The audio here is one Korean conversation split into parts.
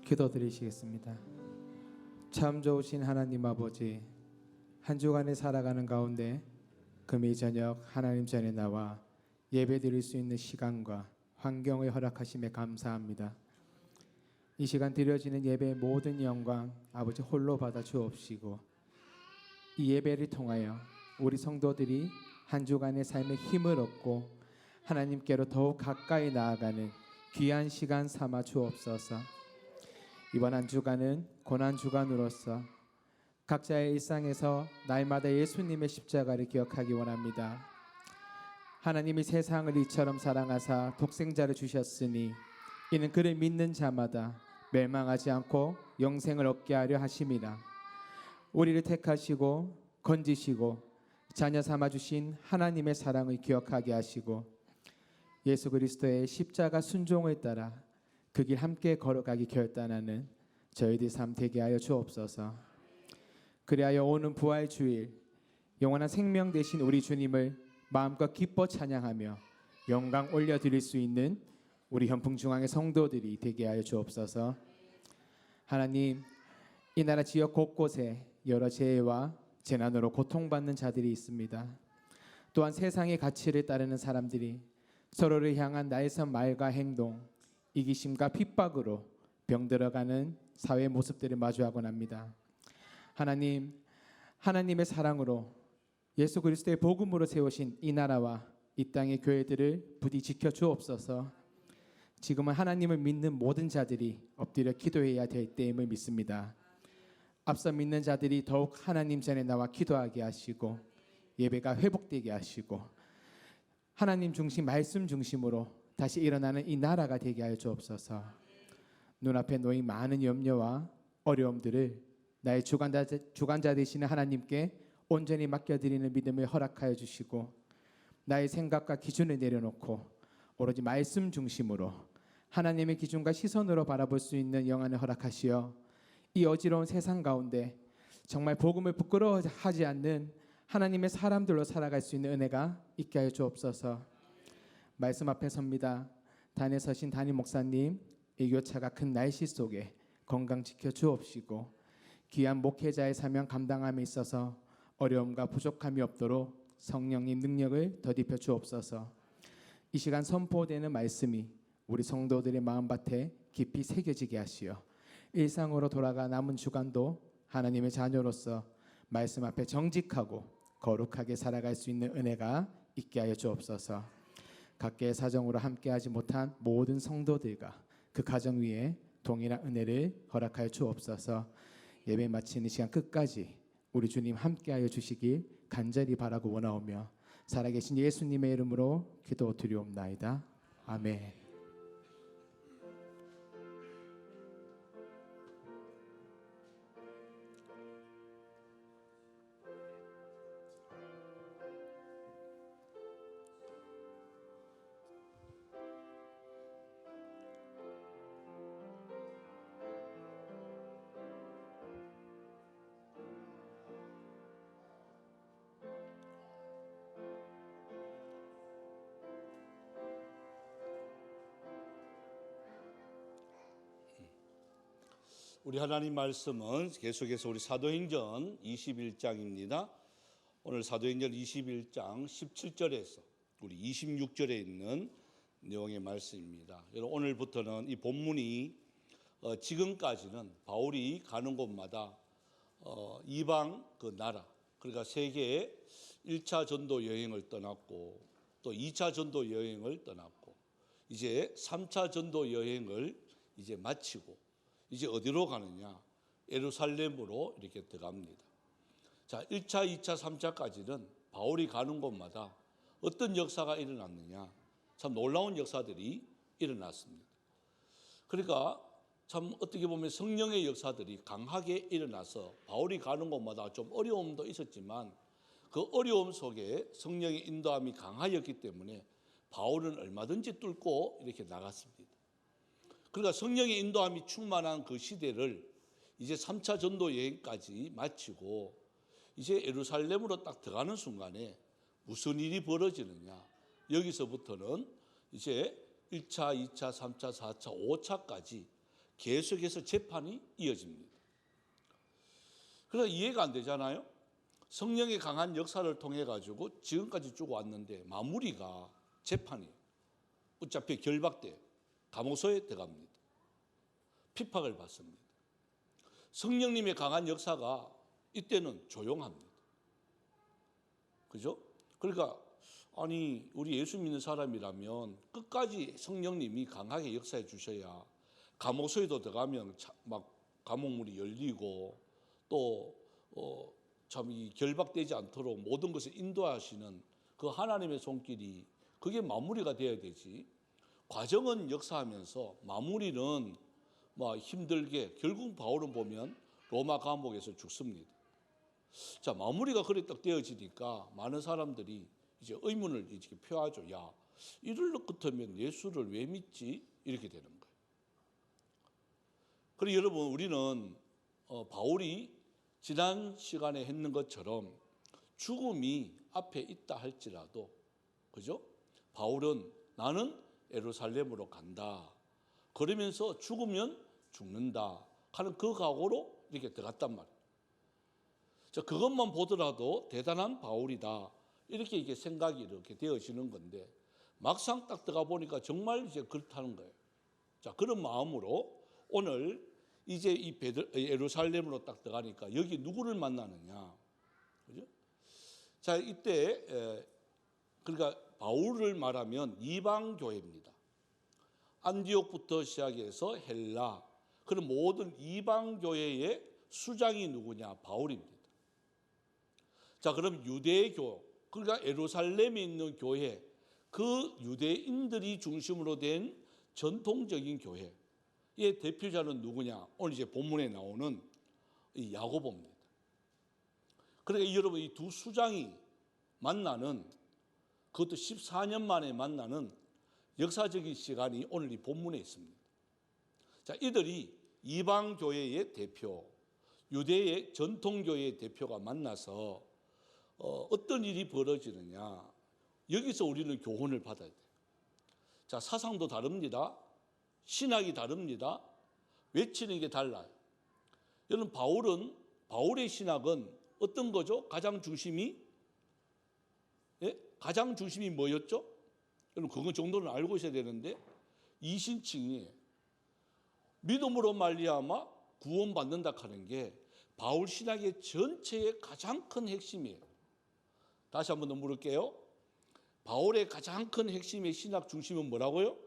기도드리시겠습니다. 참 좋으신 하나님 아버지, 한 주간을 살아가는 가운데 금일 저녁 하나님 전에 나와 예배드릴 수 있는 시간과 환경을 허락하심에 감사합니다. 이 시간 드려지는 예배의 모든 영광 아버지 홀로 받아 주옵시고, 이 예배를 통하여 우리 성도들이 한 주간의 삶에 힘을 얻고 하나님께로 더욱 가까이 나아가는 귀한 시간 삼아 주옵소서. 이번 한 주간은 고난 주간으로서 각자의 일상에서 날마다 예수님의 십자가를 기억하기 원합니다. 하나님이 세상을 이처럼 사랑하사 독생자를 주셨으니 이는 그를 믿는 자마다 멸망하지 않고 영생을 얻게 하려 하심이라. 우리를 택하시고 건지시고 자녀 삼아 주신 하나님의 사랑을 기억하게 하시고 예수 그리스도의 십자가 순종을 따라 그 길 함께 걸어가기 결단하는 저희들 삶 되게 하여 주옵소서. 그리하여 오는 부활 주일 영원한 생명 되신 우리 주님을 마음껏 기뻐 찬양하며 영광 올려드릴 수 있는 우리 현풍중앙의 성도들이 되게 하여 주옵소서. 하나님, 이 나라 지역 곳곳에 여러 재해와 재난으로 고통받는 자들이 있습니다. 또한 세상의 가치를 따르는 사람들이 서로를 향한 날선 말과 행동, 이기심과 핍박으로 병들어가는 사회의 모습들을 마주하곤 합니다. 하나님, 하나님의 사랑으로 예수 그리스도의 복음으로 세우신 이 나라와 이 땅의 교회들을 부디 지켜 주옵소서. 지금은 하나님을 믿는 모든 자들이 엎드려 기도해야 될 때임을 믿습니다. 앞서 믿는 자들이 더욱 하나님 전에 나와 기도하게 하시고 예배가 회복되게 하시고 하나님 중심, 말씀 중심으로 다시 일어나는 이 나라가 되게 하여 주옵소서. 눈앞에 놓인 많은 염려와 어려움들을 나의 주관자 되시는 하나님께 온전히 맡겨드리는 믿음을 허락하여 주시고 나의 생각과 기준을 내려놓고 오로지 말씀 중심으로 하나님의 기준과 시선으로 바라볼 수 있는 영안을 허락하시어 이 어지러운 세상 가운데 정말 복음을 부끄러워하지 않는 하나님의 사람들로 살아갈 수 있는 은혜가 있게 하여 주옵소서. 말씀 앞에 섭니다. 단에 서신 담임 목사님, 일교차가 큰 날씨 속에 건강 지켜 주옵시고 귀한 목회자의 사명 감당함에 있어서 어려움과 부족함이 없도록 성령님 능력을 더딥혀 주옵소서. 이 시간 선포되는 말씀이 우리 성도들의 마음밭에 깊이 새겨지게 하시어 일상으로 돌아가 남은 주간도 하나님의 자녀로서 말씀 앞에 정직하고 거룩하게 살아갈 수 있는 은혜가 있게 하여 주옵소서. 각계의 사정으로 함께하지 못한 모든 성도들과 그 가정 위에 동일한 은혜를 허락하여 주옵소서. 예배 마치는 시간 끝까지 우리 주님 함께하여 주시길 간절히 바라고 원하오며 살아계신 예수님의 이름으로 기도드리옵나이다. 아멘. 우리 하나님 말씀은 계속해서 우리 사도행전 21장입니다. 오늘 사도행전 21장 17절에서 우리 26절에 있는 내용의 말씀입니다. 여러분, 오늘부터는 이 본문이 지금까지는 바울이 가는 곳마다 이방 그 나라, 그러니까 세계의 1차 전도 여행을 떠났고 또 2차 전도 여행을 떠났고 이제 3차 전도 여행을 이제 마치고 이제 어디로 가느냐? 예루살렘으로 이렇게 들어갑니다. 자, 1차, 2차, 3차까지는 바울이 가는 곳마다 어떤 역사가 일어났느냐? 참 놀라운 역사들이 일어났습니다. 그러니까 참 어떻게 보면 성령의 역사들이 강하게 일어나서 바울이 가는 곳마다 좀 어려움도 있었지만 그 어려움 속에 성령의 인도함이 강하였기 때문에 바울은 얼마든지 뚫고 이렇게 나갔습니다. 그러니까 성령의 인도함이 충만한 그 시대를 이제 3차 전도 여행까지 마치고 이제 예루살렘으로 딱 들어가는 순간에 무슨 일이 벌어지느냐? 여기서부터는 이제 1차, 2차, 3차, 4차, 5차까지 계속해서 재판이 이어집니다. 그래서 이해가 안 되잖아요. 성령의 강한 역사를 통해 가지고 지금까지 쭉 왔는데 마무리가 재판이에요. 어차피 결박돼 감옥소에 들어갑니다. 핍박을 받습니다. 성령님의 강한 역사가 이때는 조용합니다. 그죠? 그러니까 아니 우리 예수 믿는 사람이라면 끝까지 성령님이 강하게 역사해 주셔야 감옥소에도 들어가면 막 감옥문이 열리고 또 참 이 결박되지 않도록 모든 것을 인도하시는 그 하나님의 손길이 그게 마무리가 돼야 되지. 과정은 역사하면서 마무리는 뭐 힘들게 결국 바울은 보면 로마 감옥에서 죽습니다. 자, 마무리가 그래 딱 되어지니까 많은 사람들이 이제 의문을 이렇게 표하죠. 야, 이럴 것 같으면 예수를 왜 믿지? 이렇게 되는 거예요. 그리고 여러분 우리는 바울이 지난 시간에 했는 것처럼 죽음이 앞에 있다 할지라도 그죠? 바울은 나는 예루살렘으로 간다. 그러면서 죽으면 죽는다 하는 그 각오로 이렇게 들어갔단 말이에요. 자, 그것만 보더라도 대단한 바울이다. 이렇게 이게 생각이 이렇게 되어지는 건데 막상 딱 들어가 보니까 정말 이제 그렇다는 거예요. 자, 그런 마음으로 오늘 이제 이 예루살렘으로 딱 들어가니까 여기 누구를 만나느냐, 그죠? 자, 이때 그러니까 바울을 말하면 이방 교회입니다. 안디옥부터 시작해서 헬라, 그런 모든 이방 교회의 수장이 누구냐? 바울입니다. 자, 그럼 유대교, 그러니까 예루살렘에 있는 교회, 그 유대인들이 중심으로 된 전통적인 교회의 대표자는 누구냐? 오늘 이제 본문에 나오는 이 야고보입니다. 그러니까 여러분 이 두 수장이 만나는, 그것도 14년 만에 만나는 역사적인 시간이 오늘 이 본문에 있습니다. 자, 이들이 이방 교회의 대표, 유대의 전통 교회의 대표가 만나서 어떤 일이 벌어지느냐? 여기서 우리는 교훈을 받아야 돼요. 자, 사상도 다릅니다. 신학이 다릅니다. 외치는 게 달라요. 여러분 바울의 신학은 어떤 거죠? 가장 중심이 뭐였죠? 여러분 그거 정도는 알고 있어야 되는데 이신칭이에요. 믿음으로 말미암아 구원받는다 하는 게 바울 신학의 전체의 가장 큰 핵심이에요. 다시 한 번 더 물을게요. 바울의 가장 큰 핵심의 신학 중심은 뭐라고요?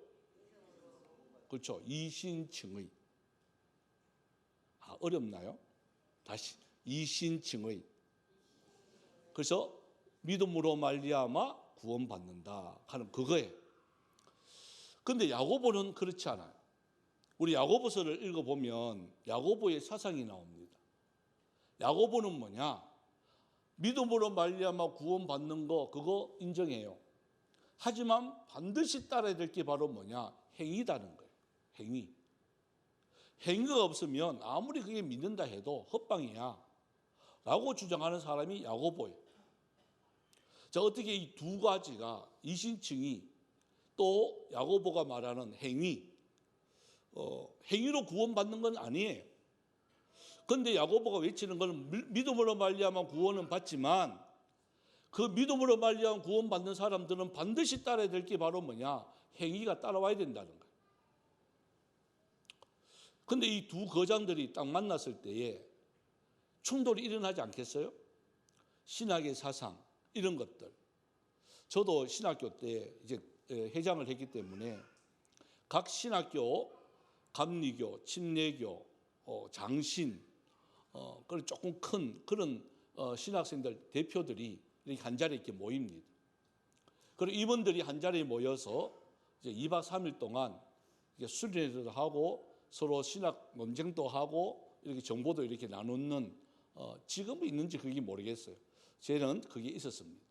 그렇죠. 이신칭의. 어렵나요? 다시. 이신칭의. 그래서 믿음으로 말미암아 구원받는다 하는 그거예요. 그런데 야고보는 그렇지 않아요. 우리 야고보서를 읽어보면 야고보의 사상이 나옵니다. 야고보는 뭐냐? 믿음으로 말미암아 구원받는 거 그거 인정해요. 하지만 반드시 따라야 될 게 바로 뭐냐? 행위다는 거예요. 행위. 행위가 없으면 아무리 그게 믿는다 해도 헛방이야 라고 주장하는 사람이 야고보예요. 자, 어떻게 이 두 가지가 이신칭이 또 야고보가 말하는 행위, 행위로 구원받는 건 아니에요. 그런데 야고보가 외치는 건 믿음으로 말미암아 구원은 받지만 그 믿음으로 말미암아 구원받는 사람들은 반드시 따라야 될 게 바로 뭐냐? 행위가 따라와야 된다는 거예요. 그런데 이 두 거장들이 딱 만났을 때에 충돌이 일어나지 않겠어요? 신학의 사상 이런 것들. 저도 신학교 때 이제 회장을 했기 때문에 각 신학교, 감리교, 침례교, 장신, 그런 조금 큰 그런 신학생들 대표들이 이렇게 한 자리에 이렇게 모입니다. 그리고 이분들이 한 자리에 모여서 이제 2박 3일 동안 수련회도 하고 서로 신학 논쟁도 하고 이렇게 정보도 이렇게 나누는 지금은 있는지 그게 모르겠어요. 저는 그게 있었습니다.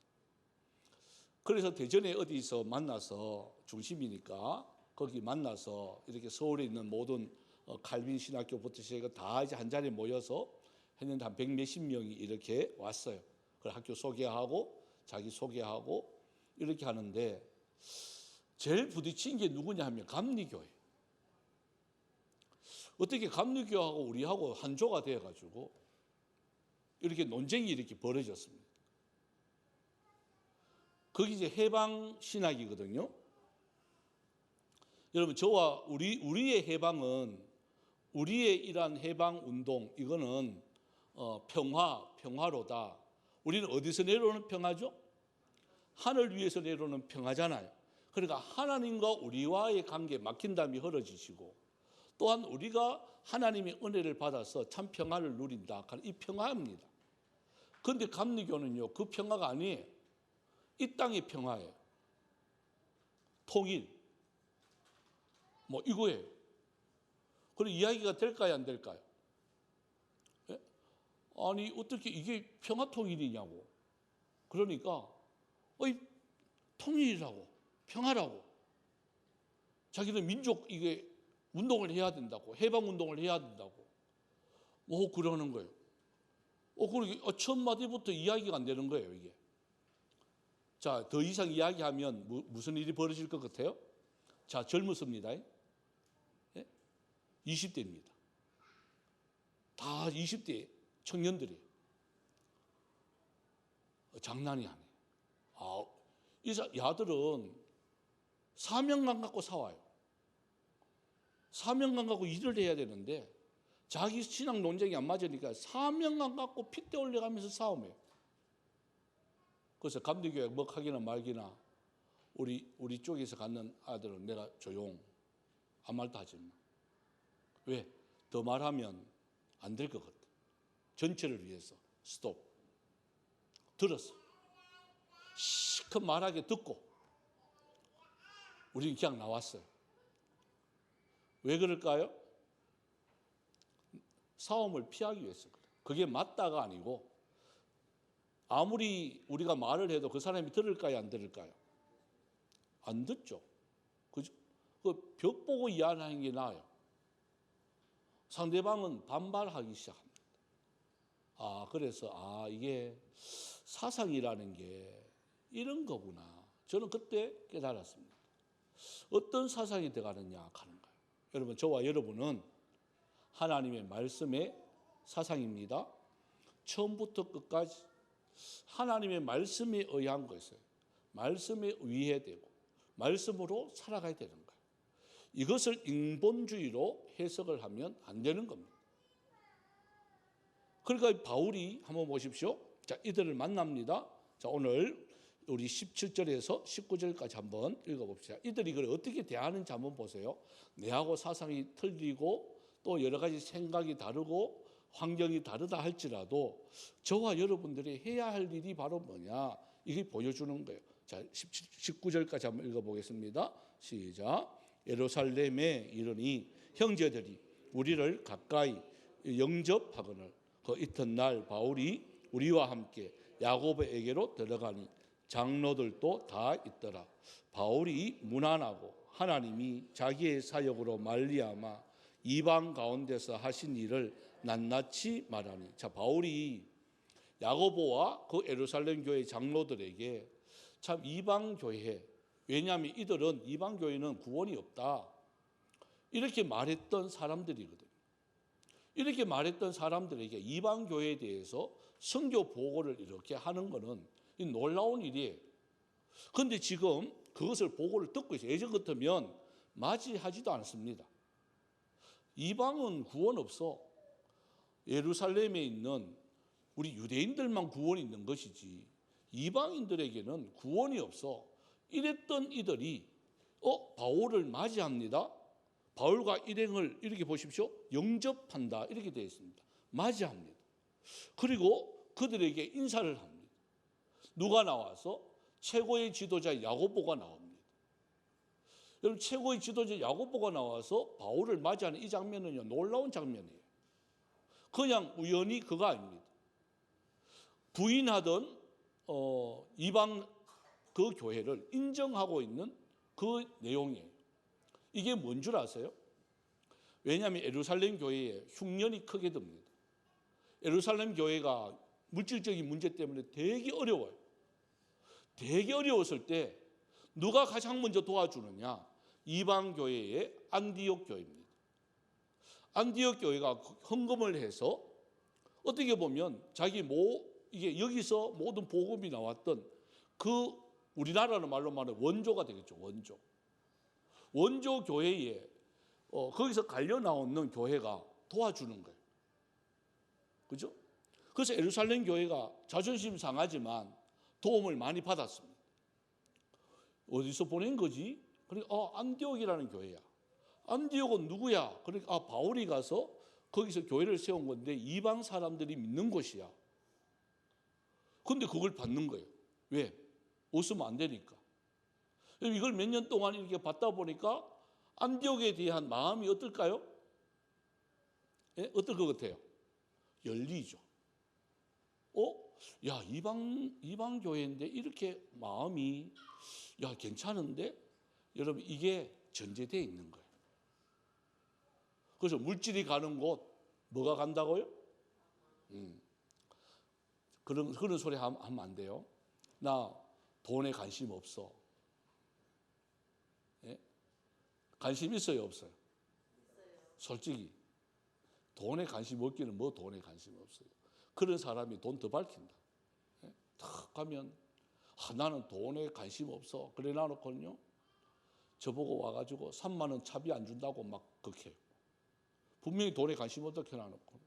그래서 대전에 어디서 만나서 중심이니까 거기 만나서 이렇게 서울에 있는 모든 칼빈 신학교부터 시작해서 다 이제 한 자리에 모여서 했는데 한 100몇십 명이 이렇게 왔어요. 그 학교 소개하고 자기 소개하고 이렇게 하는데 제일 부딪힌 게 누구냐 하면 감리교예요. 어떻게 감리교하고 우리하고 한조가 되어가지고 이렇게 논쟁이 이렇게 벌어졌습니다. 그게 이제 해방 신학이거든요. 여러분, 저와 우리의 해방은, 우리의 이러한 해방 운동, 이거는 평화로다. 우리는 어디서 내려오는 평화죠? 하늘 위에서 내려오는 평화잖아요. 그러니까 하나님과 우리와의 관계에 막힌담이 흐려지시고, 또한 우리가 하나님의 은혜를 받아서 참 평화를 누린다. 이 평화입니다. 그런데 감리교는요, 그 평화가 아니에요. 이 땅의 평화예요. 통일, 뭐 이거예요. 그리고 이야기가 될까요, 안 될까요? 예? 아니 어떻게 이게 평화 통일이냐고. 그러니까 통일이라고, 평화라고. 자기는 민족 이게 운동을 해야 된다고, 해방 운동을 해야 된다고. 뭐 그러는 거예요. 그리고 첫 마디부터 이야기가 안 되는 거예요, 이게. 자, 더 이상 이야기하면 무슨 일이 벌어질 것 같아요? 자, 젊었습니다. 예? 20대입니다. 다 20대 청년들이에요. 장난이 아니에요. 이 야들은 사명감 갖고 싸워요. 사명감 갖고 일을 해야 되는데 자기 신앙 논쟁이 안 맞으니까 사명감 갖고 핏대 올려가면서 싸움해요. 그래서 감리교회 먹하기나 말기나 우리 쪽에서 갖는 아들은 내가 조용, 아무 말도 하지 마. 왜? 더 말하면 안 될 것 같아. 전체를 위해서 스톱. 들었어. 시컷 말하게 듣고 우리는 그냥 나왔어요. 왜 그럴까요? 싸움을 피하기 위해서 그래요. 그게 맞다가 아니고, 아무리 우리가 말을 해도 그 사람이 들을까요, 안 들을까요? 안 듣죠. 그죠? 그 벽 보고 이야기하는 게 나아요. 상대방은 반발하기 시작합니다. 그래서 이게 사상이라는 게 이런 거구나. 저는 그때 깨달았습니다. 어떤 사상이 들어가느냐 하는 거예요. 여러분, 저와 여러분은 하나님의 말씀의 사상입니다. 처음부터 끝까지 하나님의 말씀에 의한 것을 말씀에 의해되고 말씀으로 살아가야 되는 거예요. 이것을 인본주의로 해석을 하면 안 되는 겁니다. 그러니까 바울이 한번 보십시오. 자, 이들을 만납니다. 자, 오늘 우리 17절에서 19절까지 한번 읽어봅시다. 이들이 이걸 어떻게 대하는지 한번 보세요. 내하고 사상이 틀리고 또 여러 가지 생각이 다르고 환경이 다르다 할지라도 저와 여러분들이 해야 할 일이 바로 뭐냐, 이게 보여주는 거예요. 자, 19절까지 한번 읽어보겠습니다. 시작. 예루살렘에 이르니 형제들이 우리를 가까이 영접하거늘 그 이튿날 바울이 우리와 함께 야고보에게로 들어가니 장로들도 다 있더라. 바울이 무난하고 하나님이 자기의 사역으로 말미암아 이방 가운데서 하신 일을 낱낱이 말하니. 자, 바울이 야고보와 그 예루살렘 교회 장로들에게 참 이방 교회, 왜냐하면 이들은 이방 교회는 구원이 없다, 이렇게 말했던 사람들이거든요. 이렇게 말했던 사람들에게 이방 교회에 대해서 선교 보고를 이렇게 하는 것은 놀라운 일이에요. 그런데 지금 그것을 보고를 듣고 있어요. 예전 같으면 맞이하지도 않습니다. 이방은 구원 없어. 예루살렘에 있는 우리 유대인들만 구원이 있는 것이지 이방인들에게는 구원이 없어. 이랬던 이들이 바울을 맞이합니다. 바울과 일행을 이렇게 보십시오. 영접한다 이렇게 되어 있습니다. 맞이합니다. 그리고 그들에게 인사를 합니다. 누가 나와서? 최고의 지도자 야고보가 나옵니다. 여러분, 최고의 지도자 야고보가 나와서 바울을 맞이하는 이 장면은요, 놀라운 장면이에요. 그냥 우연히 그가 아닙니다. 부인하던 이방 그 교회를 인정하고 있는 그 내용이에요. 이게 뭔 줄 아세요? 왜냐하면 예루살렘 교회에 흉년이 크게 듭니다. 예루살렘 교회가 물질적인 문제 때문에 되게 어려워요. 되게 어려웠을 때 누가 가장 먼저 도와주느냐? 이방 교회의 안디옥 교회입니다. 안디옥 교회가 헌금을 해서 어떻게 보면 이게 여기서 모든 복음이 나왔던 그 우리나라는 말로 말하면 원조가 되겠죠. 원조 교회에 거기서 갈려 나오는 교회가 도와주는 거예요. 그죠? 그래서 예루살렘 교회가 자존심 상하지만 도움을 많이 받았습니다. 어디서 보낸 거지? 그러니까 안디옥이라는 교회야. 안디옥은 누구야? 그러니까 바울이 가서 거기서 교회를 세운 건데 이방 사람들이 믿는 곳이야. 근데 그걸 받는 거예요. 왜? 웃으면 안 되니까. 이걸 몇 년 동안 이렇게 받다 보니까 안디옥에 대한 마음이 어떨까요? 예? 어떨 것 같아요? 열리죠. 야, 이방 교회인데 이렇게 마음이 괜찮은데? 여러분, 이게 전제되어 있는 거예요. 그래서 물질이 가는 곳 뭐가 간다고요? 그런 소리 하면 안 돼요. 나 돈에 관심 없어. 예? 관심 있어요, 없어요? 솔직히 돈에 관심 없기는 뭐 돈에 관심 없어요. 그런 사람이 돈 더 밝힌다. 예? 탁 가면 나는 돈에 관심 없어. 그래 놔놓고는요, 저보고 와가지고 3만 원 차비 안 준다고 막 극해요. 분명히 돈에 관심 없다 해놔놓고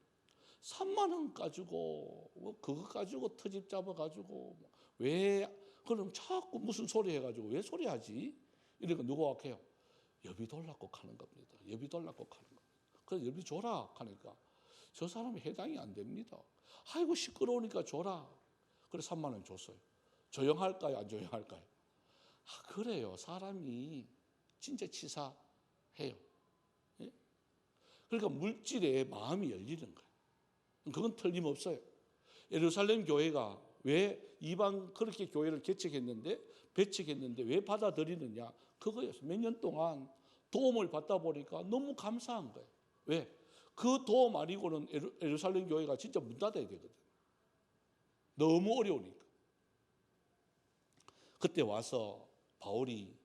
3만 원 가지고 그거 가지고 터집 잡아가지고 왜 그럼 자꾸 무슨 소리 해가지고 왜 소리하지? 이러니까 누가 해요? 여비 돌라고 하는 겁니다. 여비 돌라고 하는 겁니다. 그래서 여비 줘라 하니까 저 사람이 해당이 안 됩니다. 아이고 시끄러우니까 줘라. 그래 3만 원 줬어요. 조용할까요? 안 조용할까요? 그래요. 사람이 진짜 치사해요. 예? 그러니까 물질에 마음이 열리는 거예요. 그건 틀림없어요. 예루살렘 교회가 왜 이방 그렇게 교회를 배척했는데 왜 받아들이느냐? 그거였어요. 몇 년 동안 도움을 받다 보니까 너무 감사한 거예요. 왜? 그 도움 아니고는 예루살렘 교회가 진짜 문 닫아야 되거든. 너무 어려우니까. 그때 와서 바울이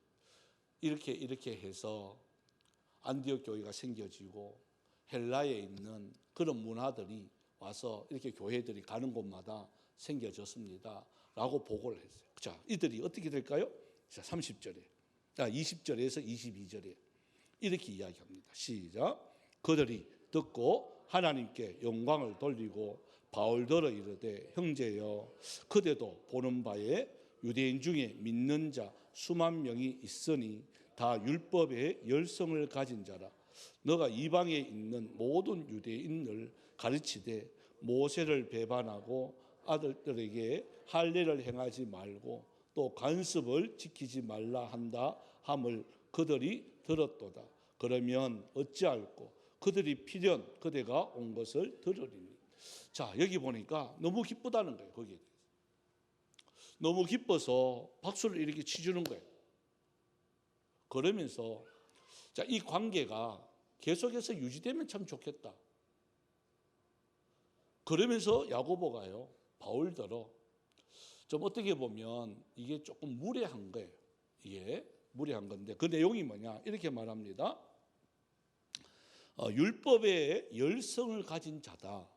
이렇게 해서 안디옥 교회가 생겨지고 헬라에 있는 그런 문화들이 와서 이렇게 교회들이 가는 곳마다 생겨졌습니다. 라고 보고를 했어요. 자, 이들이 어떻게 될까요? 자, 30절에. 20절에서 22절에 이렇게 이야기합니다. 시작. 그들이 듣고 하나님께 영광을 돌리고 바울더러 이르되 형제여 그대도 보는 바에 유대인 중에 믿는 자 수만 명이 있으니 다 율법의 열성을 가진 자라. 너가 이방에 있는 모든 유대인을 가르치되 모세를 배반하고 아들들에게 할례를 행하지 말고 또 관습을 지키지 말라 한다 함을 그들이 들었도다. 그러면 어찌할꼬 그들이 필연 그대가 온 것을 들으리니. 자, 여기 보니까 너무 기쁘다는 거예요. 거기에 대해서 너무 기뻐서 박수를 이렇게 치주는 거예요. 그러면서 자, 이 관계가 계속해서 유지되면 참 좋겠다. 그러면서 야고보가요, 바울더러 좀 어떻게 보면 이게 조금 무례한 거예요. 이게 무례한 건데 그 내용이 뭐냐? 이렇게 말합니다. 율법의 열성을 가진 자다.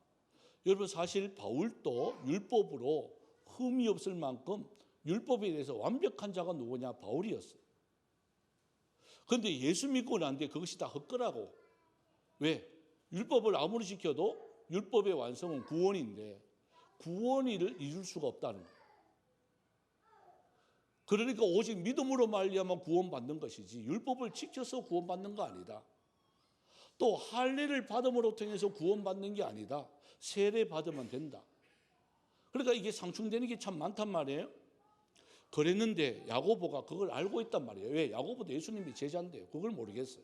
여러분 사실 바울도 율법으로 흠이 없을 만큼 율법에 대해서 완벽한 자가 누구냐? 바울이었어요. 그런데 예수 믿고 난데 그것이 다 헛거라고. 왜? 율법을 아무리 지켜도 율법의 완성은 구원인데 구원을 이룰 수가 없다는 거예요. 그러니까 오직 믿음으로 말미암아 구원받는 것이지 율법을 지켜서 구원받는 거 아니다. 또 할례를 받음으로 통해서 구원받는 게 아니다. 세례 받으면 된다. 그러니까 이게 상충되는 게 참 많단 말이에요. 그랬는데 야고보가 그걸 알고 있단 말이에요. 왜? 야고보도 예수님이 제자인데요. 그걸 모르겠어요.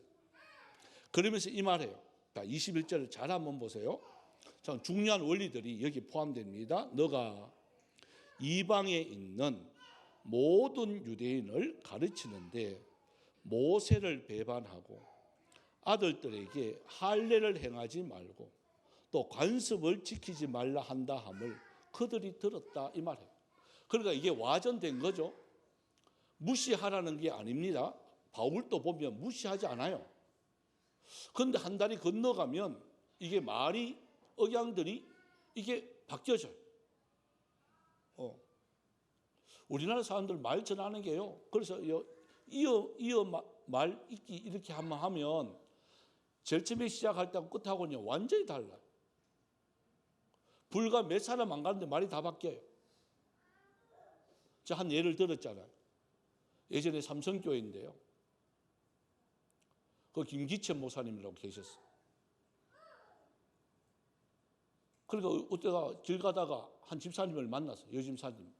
그러면서 이 말해요. 21절을 잘 한번 보세요. 참 중요한 원리들이 여기 포함됩니다. 너가 이방에 있는 모든 유대인을 가르치는데 모세를 배반하고 아들들에게 할례를 행하지 말고 또 관습을 지키지 말라 한다 함을 그들이 들었다 이 말이에요. 그러니까 이게 와전된 거죠. 무시하라는 게 아닙니다. 바울도 보면 무시하지 않아요. 그런데 한 달이 건너가면 이게 말이 억양들이 이게 바뀌어져요. 우리나라 사람들 말 전하는 게요. 그래서 이어 말 읽기 이렇게 한번 하면 제일 처음에 시작할 때하고 끝하고는 완전히 달라요. 불과 몇 사람 안 가는데 말이 다 바뀌어요. 제가 한 예를 들었잖아요. 예전에 삼성교회인데요. 그 김기천 목사님이라고 계셨어요. 그러니까 어때가 길 가다가 한 집사님을 만났어요. 여집사님.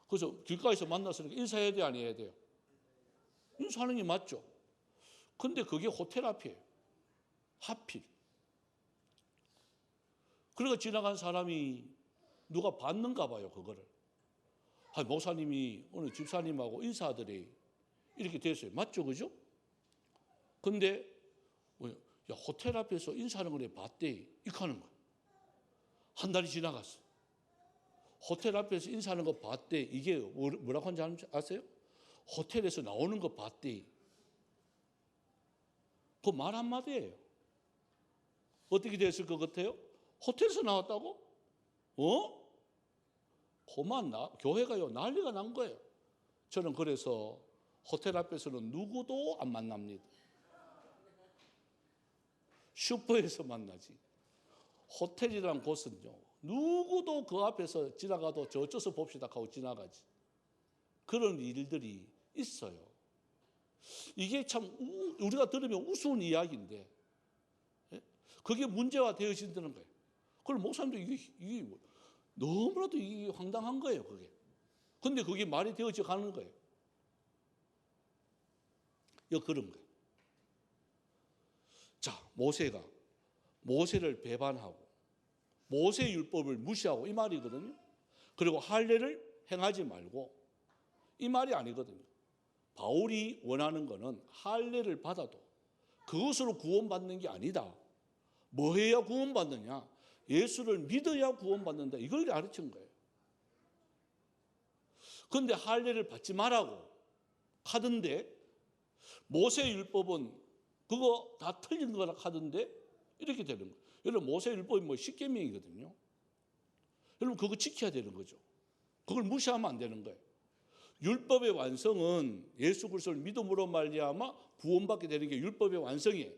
그래서 길가에서 만났으니까 인사해야 돼요, 안 해야 돼요? 인사하는 게 맞죠. 근데 그게 호텔 앞이에요. 하필. 그러니까 지나간 사람이 누가 봤는가 봐요, 그거를. 목사님이 오늘 집사님하고 인사들이 이렇게 됐어요. 맞죠, 그죠? 근데 야, 호텔 앞에서 인사하는 걸 봤대. 이렇게 하는 거야. 한 달이 지나갔어. 호텔 앞에서 인사하는 거 봤대. 이게 뭐라고 하는지 아세요? 호텔에서 나오는 거 봤대. 그 말 한마디예요. 어떻게 됐을 것 같아요? 호텔에서 나왔다고? 그만 교회가요 난리가 난 거예요. 저는 그래서 호텔 앞에서는 누구도 안 만납니다. 슈퍼에서 만나지. 호텔이라는 곳은요 누구도 그 앞에서 지나가도 저 어째서 봅시다 하고 지나가지. 그런 일들이 있어요. 이게 참 우리가 들으면 우스운 이야기인데 그게 문제화 되어진다는 거예요. 그럼 목사님도 이게 너무나도 이게 황당한 거예요. 그게. 근데 그게 말이 되어져 가는 거예요. 그런 거예요. 자, 모세를 배반하고 모세 율법을 무시하고 이 말이거든요. 그리고 할례를 행하지 말고 이 말이 아니거든요. 바울이 원하는 것은 할례를 받아도 그것으로 구원받는 게 아니다. 뭐 해야 구원받느냐? 예수를 믿어야 구원받는다. 이걸 가르친 거예요. 그런데 할례를 받지 말라고 하던데 모세 율법은 그거 다 틀린 거라 하던데 이렇게 되는 거예요. 여러분 모세 율법이 뭐 10계명이거든요. 여러분 그거 지켜야 되는 거죠. 그걸 무시하면 안 되는 거예요. 율법의 완성은 예수 그리스도를 믿음으로 말미암아 구원받게 되는 게 율법의 완성이에요.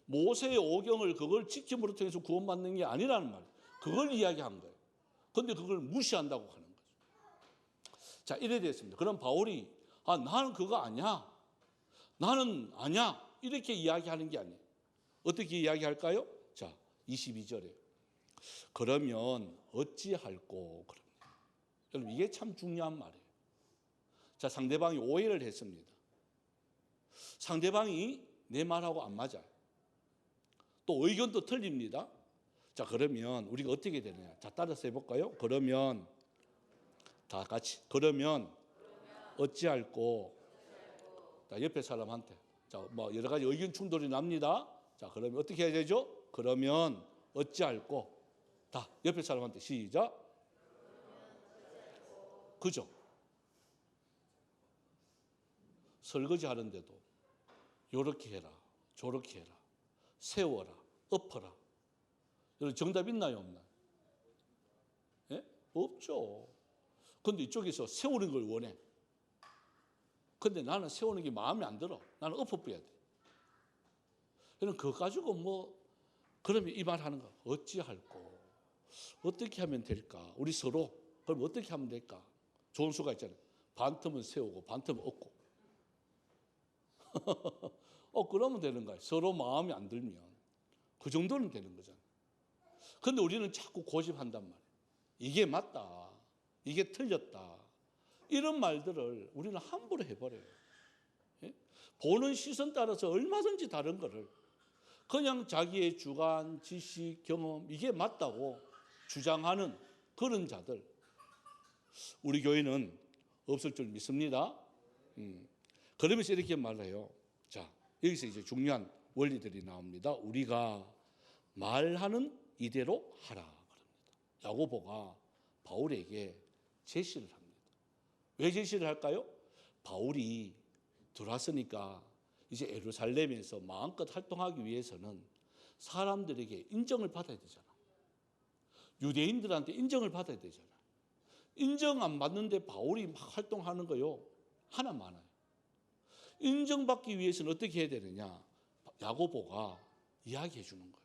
모세의 오경을 그걸 지킴으로 통해서 구원받는 게 아니라는 말이에요. 그걸 이야기한 거예요. 그런데 그걸 무시한다고 하는 거죠. 자, 이래 됐습니다. 그럼 바울이 나는 그거 아니야. 나는 아니야. 이렇게 이야기하는 게 아니에요. 어떻게 이야기할까요? 자, 22절에 그러면 어찌할꼬 그럽니다. 여러분 이게 참 중요한 말이에요. 자, 상대방이 오해를 했습니다. 상대방이 내 말하고 안 맞아요. 또 의견도 틀립니다. 자, 그러면 우리가 어떻게 되느냐? 자, 따라서 해볼까요? 그러면 다 같이 그러면 어찌할꼬. 자, 옆에 사람한테 자, 뭐 여러 가지 의견 충돌이 납니다. 자, 그러면 어떻게 해야 되죠? 그러면 어찌할꼬. 다 옆에 사람한테 시작. 그죠? 설거지 하는데도 요렇게 해라, 저렇게 해라, 세워라, 엎어라. 여러분 정답 있나요, 없나요? 예? 없죠. 근데 이쪽에서 세우는 걸 원해. 근데 나는 세우는 게 마음에 안 들어. 나는 엎어빼야 돼. 그럼 그거 가지고 뭐 그러면 이 말 하는 거 어찌할꼬. 어떻게 하면 될까? 우리 서로 그럼 어떻게 하면 될까? 좋은 수가 있잖아요. 반 틈은 세우고 반 틈은 엎고. 그러면 되는 거예요. 서로 마음이 안 들면 그 정도는 되는 거잖아요. 근데 우리는 자꾸 고집한단 말이에요. 이게 맞다. 이게 틀렸다. 이런 말들을 우리는 함부로 해버려요. 예? 보는 시선 따라서 얼마든지 다른 거를 그냥 자기의 주관, 지식, 경험 이게 맞다고 주장하는 그런 자들 우리 교회는 없을 줄 믿습니다. 그러면서 이렇게 말해요. 자, 여기서 이제 중요한 원리들이 나옵니다. 우리가 말하는 이대로 하라 그럽니다. 야고보가 바울에게 제시를 합니다. 왜 제시를 할까요? 바울이 들어왔으니까 이제 예루살렘에서 마음껏 활동하기 위해서는 사람들에게 인정을 받아야 되잖아. 유대인들한테 인정을 받아야 되잖아. 인정 안 받는데 바울이 막 활동하는 거요. 하나 많아요. 인정받기 위해서는 어떻게 해야 되느냐? 야고보가 이야기해 주는 거예요.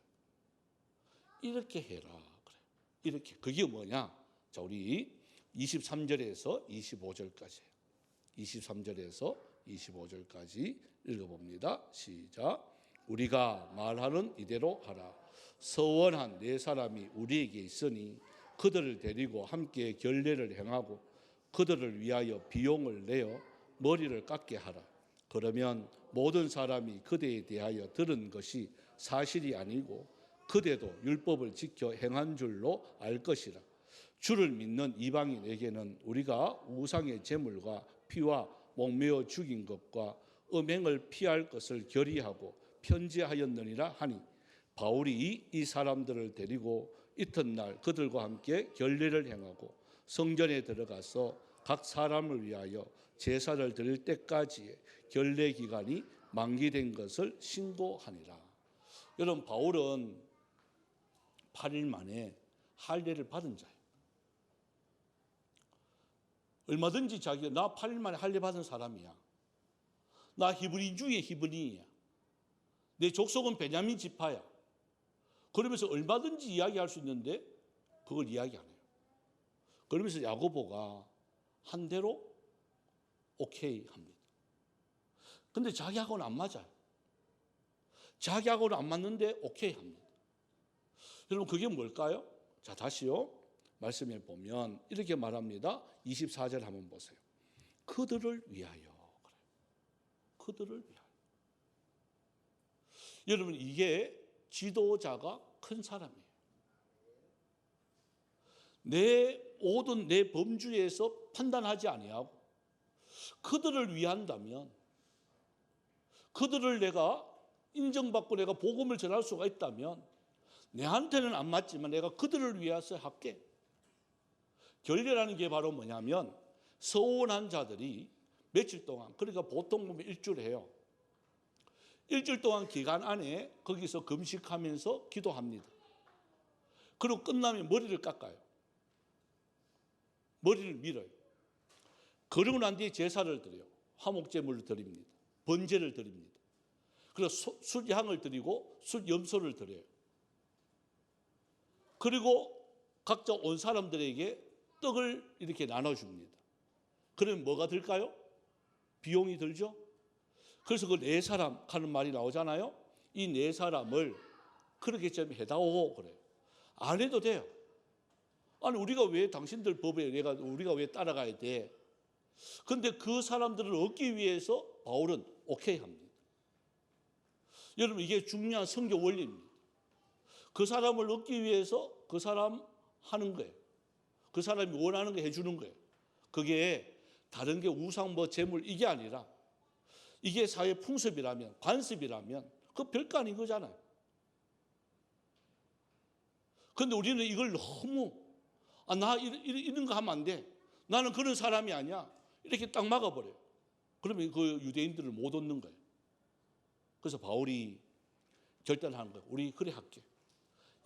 이렇게 해라. 그래. 이렇게. 그게 뭐냐? 자, 우리 23절에서 25절까지. 23절에서 25절까지 읽어봅니다. 시작. 우리가 말하는 이대로 하라. 서원한 네 사람이 우리에게 있으니 그들을 데리고 함께 결례를 행하고 그들을 위하여 비용을 내어 머리를 깎게 하라. 그러면 모든 사람이 그대에 대하여 들은 것이 사실이 아니고 그대도 율법을 지켜 행한 줄로 알 것이라. 주를 믿는 이방인에게는 우리가 우상의 제물과 피와 목매어 죽인 것과 음행을 피할 것을 결의하고 편지하였느니라 하니 바울이 이 사람들을 데리고 이튿날 그들과 함께 결례를 행하고 성전에 들어가서 각 사람을 위하여 제사를 드릴 때까지의 결례 기간이 만기된 것을 신고하니라. 여러분, 바울은 8일 만에 할례를 받은 자예요. 얼마든지 자기가 나 8일 만에 할례 받은 사람이야. 나 히브리 중에 히브리인이야. 내 족속은 베냐민 지파야. 그러면서 얼마든지 이야기할 수 있는데 그걸 이야기 안 해요. 그러면서 야고보가 한 대로 오케이 합니다. 근데 자기하고는 안 맞아요. 자기하고는 안 맞는데 오케이 합니다. 여러분, 그게 뭘까요? 자, 다시요. 말씀해 보면 이렇게 말합니다. 24절 한번 보세요. 그들을 위하여. 그래요. 그들을 위하여. 여러분, 이게 지도자가 큰 사람이에요. 내 모든 내 범주에서 판단하지 아니하고 그들을 위한다면, 그들을 내가 인정받고 내가 복음을 전할 수가 있다면 내한테는 안 맞지만 내가 그들을 위해서 할게. 결례라는 게 바로 뭐냐면 서원한 자들이 며칠 동안, 그러니까 보통 보면 일주일 해요. 일주일 동안 기간 안에 거기서 금식하면서 기도합니다. 그리고 끝나면 머리를 깎아요. 머리를 밀어요. 그러고 난 뒤에 제사를 드려요. 화목제물을 드립니다. 번제를 드립니다. 그리고 숫향을 드리고 숫염소를 드려요. 그리고 각자 온 사람들에게 떡을 이렇게 나눠줍니다. 그러면 뭐가 들까요? 비용이 들죠? 그래서 그 네 사람 하는 말이 나오잖아요. 이 네 사람을 그렇게 좀 해다오 그래요. 안 해도 돼요. 아니, 우리가 왜 당신들 법에 우리가 왜 따라가야 돼? 그런데 그 사람들을 얻기 위해서 바울은 오케이 합니다. 여러분, 이게 중요한 선교 원리입니다. 그 사람을 얻기 위해서 그 사람 하는 거예요. 그 사람이 원하는 거 해주는 거예요. 그게 다른 게 우상 뭐 재물 이게 아니라 이게 사회 풍습이라면, 관습이라면 그 별거 아닌 거잖아요. 그런데 우리는 이걸 너무 나 이런 거 하면 안 돼. 나는 그런 사람이 아니야. 이렇게 딱 막아버려요. 그러면 그 유대인들을 못 얻는 거예요. 그래서 바울이 결단하는 거예요. 우리 그래 할게.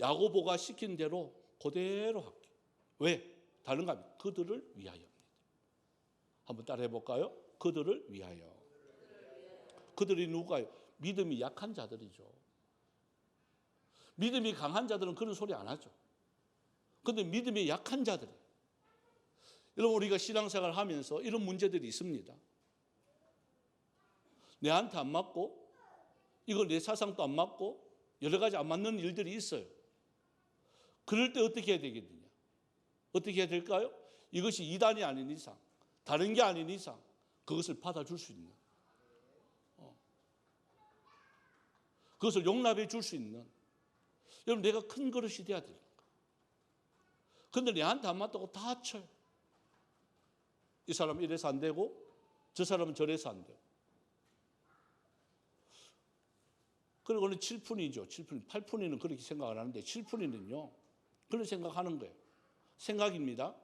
야고보가 시킨 대로 그대로 할게. 왜? 다른 거 아니에요. 그들을 위하여입니다. 한번 따라해 볼까요? 그들을 위하여. 그들이 누가요? 믿음이 약한 자들이죠. 믿음이 강한 자들은 그런 소리 안 하죠. 그런데 믿음이 약한 자들, 여러분, 우리가 신앙생활 하면서 이런 문제들이 있습니다. 내한테 안 맞고, 이거 내 사상도 안 맞고, 여러 가지 안 맞는 일들이 있어요. 그럴 때 어떻게 해야 되겠느냐? 어떻게 해야 될까요? 이것이 이단이 아닌 이상, 다른 게 아닌 이상 그것을 받아줄 수 있는, 그것을 용납해 줄 수 있는, 여러분, 내가 큰 그릇이 돼야 돼요. 근데 내한테 안 맞다고 다 쳐요. 이 사람은 이래서 안 되고 저 사람은 저래서 안 되고. 그리고는 7푼이죠. 7푼. 8푼이는 그렇게 생각을 하는데 7푼이는요. 그런 생각하는 거예요. 생각입니다.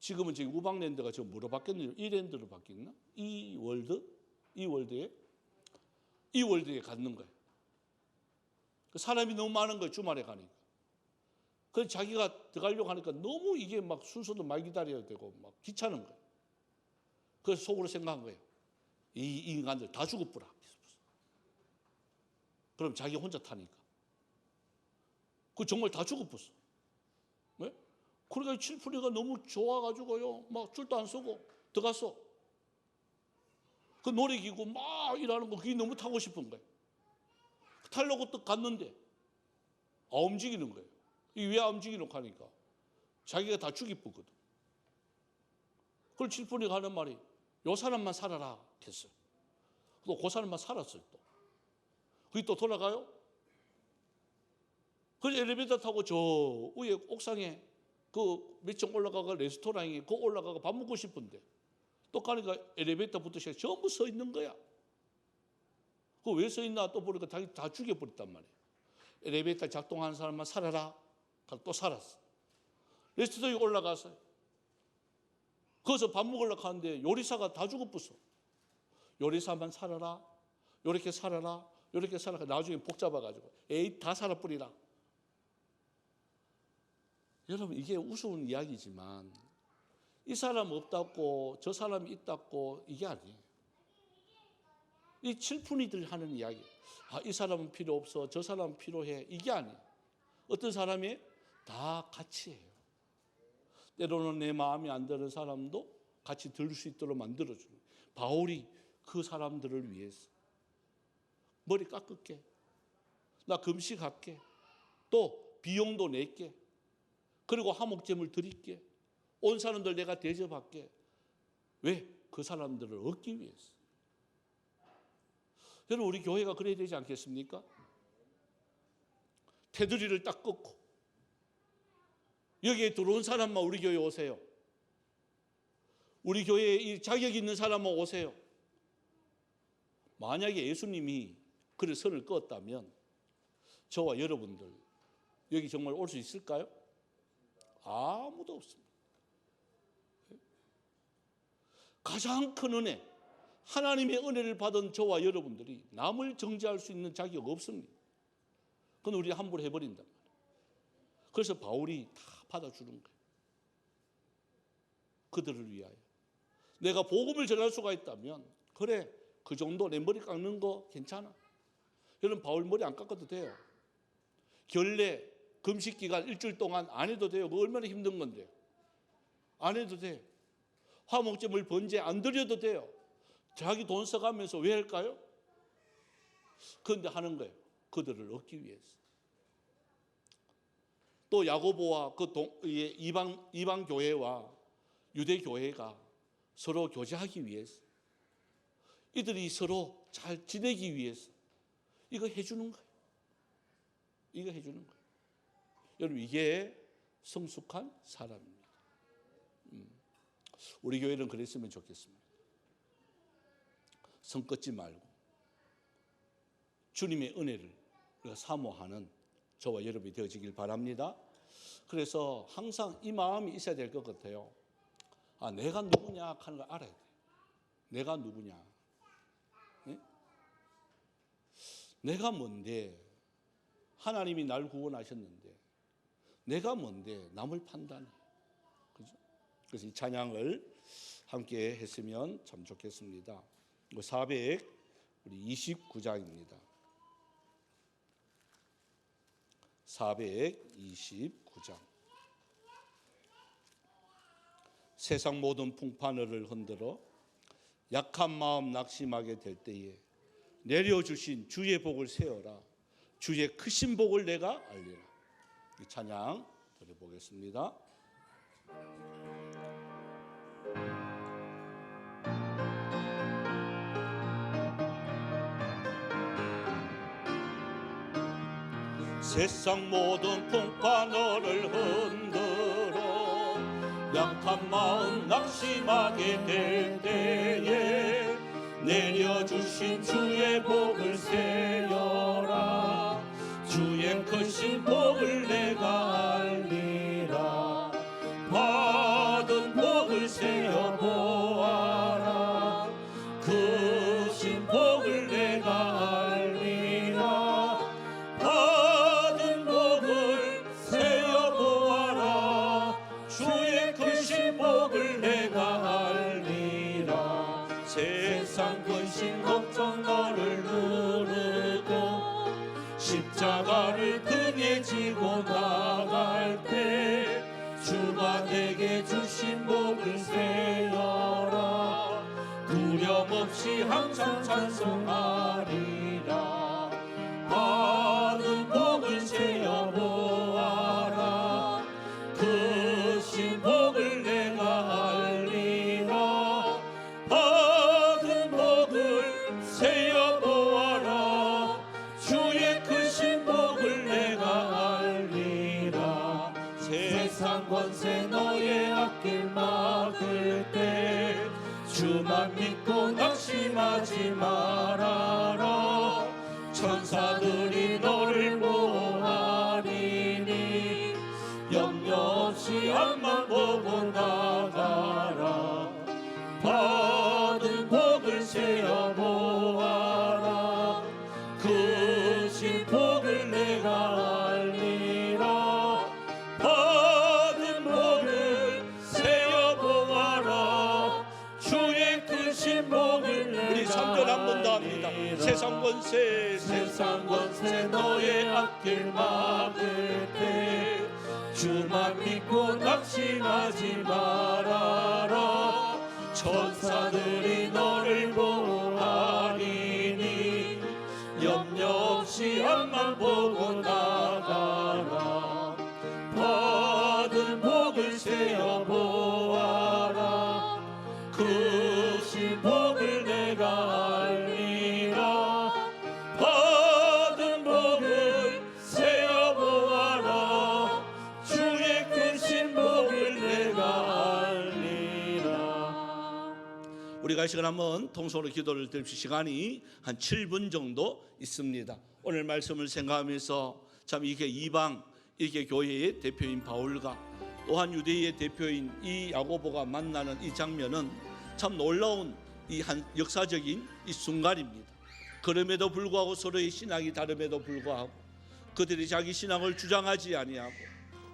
지금은 지금 우방랜드가 지금 뭐로 바뀌었는지 이랜드로 바뀌었나? 이 월드에 이 월드에 갖는 거예요. 사람이 너무 많은 거예요. 주말에 가니까. 그래서 자기가 들어가려고 하니까 너무 이게 막 순서도 많이 기다려야 되고 막 귀찮은 거예요. 그래서 속으로 생각한 거예요. 이 인간들 다 죽어버라. 그럼 자기 혼자 타니까. 그 정말 다 죽어버렸어. 네? 그러니까 칠푼이가 너무 좋아가지고요. 막 줄도 안 서고 들어갔어. 그 놀이기구 막 일하는 거 그게 너무 타고 싶은 거예요. 타려고 또 갔는데 안 움직이는 거예요. 이 왜 안 움직이려고 하니까 자기가 다 죽이쁘거든. 그걸 칠푼이가 하는 말이 요 사람만 살아라 했어요. 또 그 사람만 살았어요. 또 그게 또 돌아가요. 그래서 엘리베이터 타고 저 위에 옥상에 그 몇 층 올라가가 레스토랑에 그 올라가가 밥 먹고 싶은데 또 가니까 엘리베이터부터 시작 전부 서 있는 거야. 그 왜 서 있나 또 보니까 다 죽여버렸단 말이에요. 엘리베이터 작동하는 사람만 살아라. 또 살았어. 레스토랑에 올라가서요. 거기서 밥 먹으려고 하는데 요리사가 다 죽어버렸어. 요리사만 살아라. 요렇게 살아라. 요렇게 살아라. 나중에 복잡해가지고 에이 다 살아버리라. 여러분 이게 우스운 이야기지만 이 사람 없다고 저 사람이 있다고 이게 아니에요. 이 칠푼이들 하는 이야기. 이 사람은 필요 없어. 저 사람은 필요해. 이게 아니에요. 어떤 사람이 다 같이 해요. 때로는 내 마음이 안 드는 사람도 같이 들을 수 있도록 만들어주는 거예요. 바울이 그 사람들을 위해서 머리 깎을게. 나 금식할게. 또 비용도 낼게. 그리고 화목제물 드릴게. 온 사람들 내가 대접할게. 왜? 그 사람들을 얻기 위해서. 여러분 우리 교회가 그래야 되지 않겠습니까? 테두리를 딱 꺾고 여기에 들어온 사람만 우리 교회에 오세요. 우리 교회에 자격 있는 사람만 오세요. 만약에 예수님이 그를 선을 그었다면 저와 여러분들 여기 정말 올 수 있을까요? 아무도 없습니다. 가장 큰 은혜, 하나님의 은혜를 받은 저와 여러분들이 남을 정죄할 수 있는 자격 없습니다. 그건 우리 함부로 해버린단 말이에요. 그래서 바울이 다 받아주는 거예요. 그들을 위하여. 내가 복음을 전할 수가 있다면 그래 그 정도 내 머리 깎는 거 괜찮아. 여러분 바울 머리 안 깎아도 돼요. 결례 금식 기간 일주일 동안 안 해도 돼요. 그거 얼마나 힘든 건데요. 안 해도 돼요. 화목제물 번제 안 드려도 돼요. 자기 돈 써가면서 왜 할까요? 그런데 하는 거예요. 그들을 얻기 위해서. 또 야고보와 그 이방 교회와 유대 교회가 서로 교제하기 위해서, 이들이 서로 잘 지내기 위해서 이거 해주는 거예요. 이거 해주는 거예요. 여러분 이게 성숙한 사람입니다. 우리 교회는 그랬으면 좋겠습니다. 성 끊지 말고 주님의 은혜를 우리가 사모하는 저와 여러분이 되어지길 바랍니다. 그래서 항상 이 마음이 있어야 될 것 같아요. 내가 누구냐 하는 걸 알아야 돼요. 내가 누구냐. 네? 내가 뭔데 하나님이 날 구원하셨는데 내가 뭔데 남을 판단해. 그죠? 그래서 이 찬양을 함께 했으면 참 좋겠습니다. 429장입니다. 429장. 세상 모든 풍파늘을 흔들어 약한 마음 낙심하게 될 때에 내려주신 주의 복을 세어라. 주의 크신 복을 내가 알리라. 이 찬양 드려보겠습니다. 세상 모든 풍파 너를 흔들어 약한 마음 낙심하게 될 때에 내려주신 주의 복을 세어라. 주의 크신 복을 내가 알리라. 받은 복을 세어 보아라. 크신 복을 내가 알리라. 세상 근심 걱정 너를 누르고 십자가를 등에 지고 나갈 때 주가 내게 주신 복을 세어라. 두려움 없이 항상 찬송하리라. 받은 복을 세어보아라. 그 신복을 내가 알리라. 받은 복을 세어보아라. 주의 그 신복을 내가 알리라. 세상 권세 너의 앞길 막을 때 주만 믿고 낙심하지 말아라. 천사들이 너를 보호하리니 염려 없이 앞만 보고 나가라. 받은 복을 세어보아라. 그 신복을 내가 알리라. 받은 복을 세어보아라. 주의 그 신복을 내가 우리 3절 한 번 더 합니다. 세상 권세 너의 앞길 막을 때 주만 믿고 낙심하지 말아라. 천사들이 너를 보호하리니 염려 없이 앞만 보고 나가라. 받은 복을 세어보아라. 그 신복을 내가 알리라. 받은 복을 세어보아라. 주의 그 신복을 내가 알리라. 우리가 이 시간 한번 통성으로 기도를 드릴 시간이 한 7분 정도 있습니다. 오늘 말씀을 생각하면서 참 이게 이방 이게 교회의 대표인 바울과 또한 유대의 대표인 이 야고보가 만나는 이 장면은 참 놀라운 이 한 역사적인 이 순간입니다. 그럼에도 불구하고 서로의 신앙이 다름에도 불구하고 그들이 자기 신앙을 주장하지 아니하고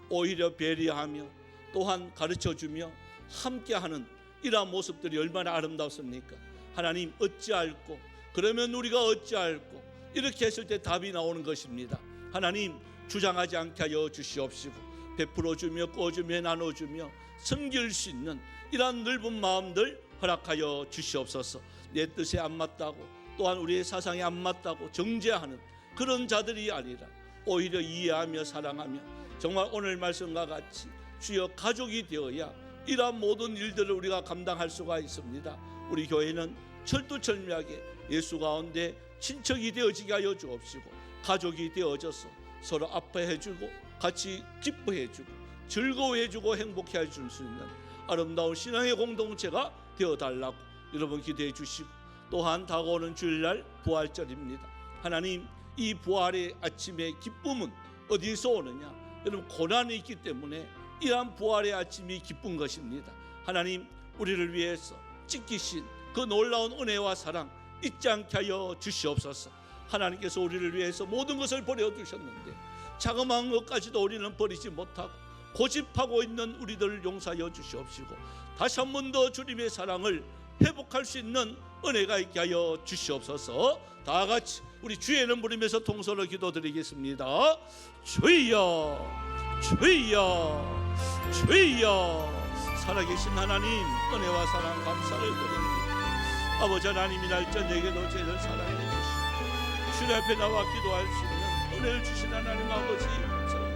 오히려 배려하며 또한 가르쳐주며 함께하는 이러한 모습들이 얼마나 아름답습니까? 하나님 어찌할꼬? 그러면 우리가 어찌할꼬? 이렇게 했을 때 답이 나오는 것입니다. 하나님 주장하지 않게 하여 주시옵시고 베풀어주며 꺼주며 나눠주며 섬길 수 있는 이러한 넓은 마음들 허락하여 주시옵소서. 내 뜻에 안 맞다고 또한 우리의 사상에 안 맞다고 정죄하는 그런 자들이 아니라 오히려 이해하며 사랑하며 정말 오늘 말씀과 같이 주여 가족이 되어야 이러한 모든 일들을 우리가 감당할 수가 있습니다. 우리 교회는 철두철미하게 예수 가운데 친척이 되어지게 하여 주옵시고 가족이 되어져서 서로 아파해주고 같이 기뻐해주고 즐거워해주고 행복해 줄 수 있는 아름다운 신앙의 공동체가 되어달라고 여러분 기도해 주시고 또한 다가오는 주일날 부활절입니다. 하나님 이 부활의 아침의 기쁨은 어디서 오느냐? 여러분 고난이 있기 때문에 이러한 부활의 아침이 기쁜 것입니다. 하나님 우리를 위해서 찢기신 그 놀라운 은혜와 사랑 잊지 않게 하여 주시옵소서. 하나님께서 우리를 위해서 모든 것을 버려두셨는데 자그마한 것까지도 우리는 버리지 못하고 고집하고 있는 우리들을 용서하여 주시옵시고 다시 한 번 더 주님의 사랑을 회복할 수 있는 은혜가 있게 하여 주시옵소서. 다 같이 우리 주의 이름 부르면서 통성으로 기도드리겠습니다. 주여 주여 주여. 살아계신 하나님 은혜와 사랑 감사를 드립니다. 아버지 하나님 이날 저녁에도 저희를 사랑해 주시고 주님 앞에 나와 기도할 수 있는 은혜를 주신 하나님 아버지 감사합니다.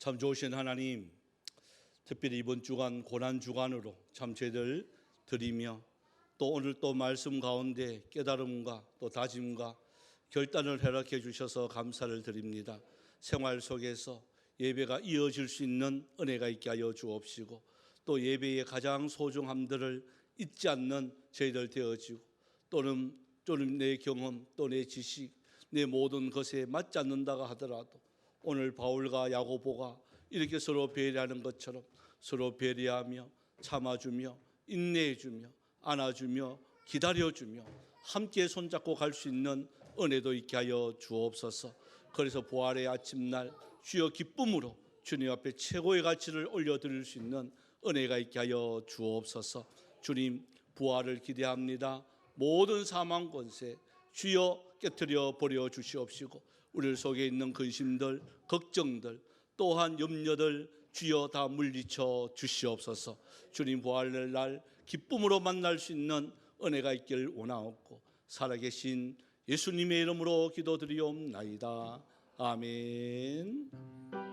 참 좋으신 하나님, 특별히 이번 주간 고난 주간으로 참 저희들 드리며 또 오늘 또 말씀 가운데 깨달음과 또 다짐과 결단을 허락해 주셔서 감사를 드립니다. 생활 속에서 예배가 이어질 수 있는 은혜가 있게 하여 주옵시고 또 예배의 가장 소중함들을 잊지 않는 저희들 되어지고 또는 내 경험 또 내 지식 내 모든 것에 맞지 않는다고 하더라도 오늘 바울과 야고보가 이렇게 서로 배려하는 것처럼 서로 배려하며 참아주며 인내해주며 안아주며 기다려주며 함께 손잡고 갈 수 있는 은혜도 있게 하여 주옵소서. 그래서 부활의 아침날 주여 기쁨으로 주님 앞에 최고의 가치를 올려드릴 수 있는 은혜가 있게 하여 주옵소서. 주님 부활을 기대합니다. 모든 사망 권세 주여 깨트려 버려 주시옵시고 우리 속에 있는 근심들 걱정들 또한 염려들 주여 다 물리쳐 주시옵소서. 주님 부활날 기쁨으로 만날 수 있는 은혜가 있길 원하옵고 살아계신 예수님의 이름으로 기도드리옵나이다. 아멘.